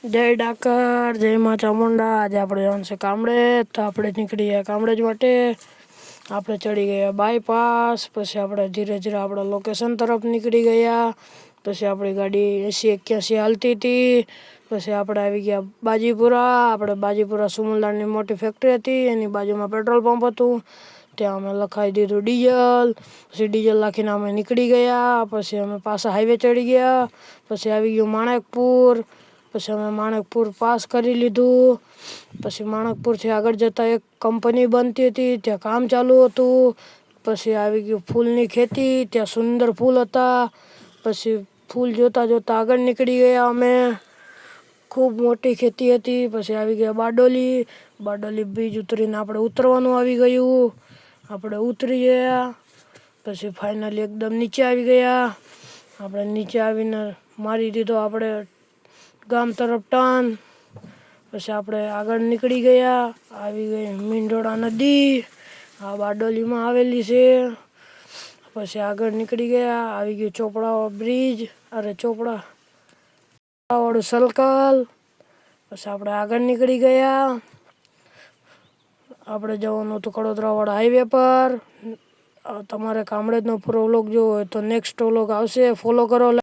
જય ડાકર, જય માં ચામુંડા। આજે આપણે જવાનું છે કામડે, તો આપણે નીકળી ગયા કામડેજ માટે। આપણે ચડી ગયા બાયપાસ, પછી આપણે ધીરે ધીરે આપણા લોકેશન તરફ નીકળી ગયા। પછી આપણી ગાડી 80-81 હાલતી હતી। પછી આપણે આવી ગયા બાજીપુરા। આપણે બાજીપુરા સુમલદાનની મોટી ફેક્ટરી હતી, એની બાજુમાં પેટ્રોલ પંપ હતું। ત્યાં અમે લખાવી દીધું ડીઝલ। પછી ડીઝલ નાખીને અમે નીકળી ગયા। પછી અમે પાછા હાઈવે ચડી ગયા। પછી આવી ગયું માણેકપુર। પછી અમે માણેકપુર પાસ કરી લીધું। પછી માણેકપુરથી આગળ જતાં એક કંપની બનતી હતી, ત્યાં કામ ચાલુ હતું। પછી આવી ગયું ફૂલની ખેતી, ત્યાં સુંદર ફૂલ હતા। પછી ફૂલ જોતાં જોતાં આગળ નીકળી ગયા અમે। ખૂબ મોટી ખેતી હતી। પછી આવી ગયા બારડોલી। બારડોલી બ્રિજ ઉતરીને આપણે ઉતરવાનું આવી ગયું। આપણે ઉતરી ગયા। પછી ફાઇનલી એકદમ નીચે આવી ગયા। આપણે નીચે આવીને મારી દીધો આપણે ગામ તરફ ટર્ન। પછી આપણે આગળ નીકળી ગયા। આવી ગઈ મીંઢોળા નદી, આ બારડોલીમાં આવેલી છે। પછી આગળ નીકળી ગયા। આવી ગયું ચોપડા બ્રિજ, અરે ચોપડાવાળું સર્કલ। પછી આપણે આગળ નીકળી ગયા। આપણે જવાનું હતું કડોદરાવાળા હાઈવે પર। તમારે કામરેજનો પૂરો વ્લોગ જોવો હોય તો નેક્સ્ટ વ્લોગ આવશે, ફોલો કરો।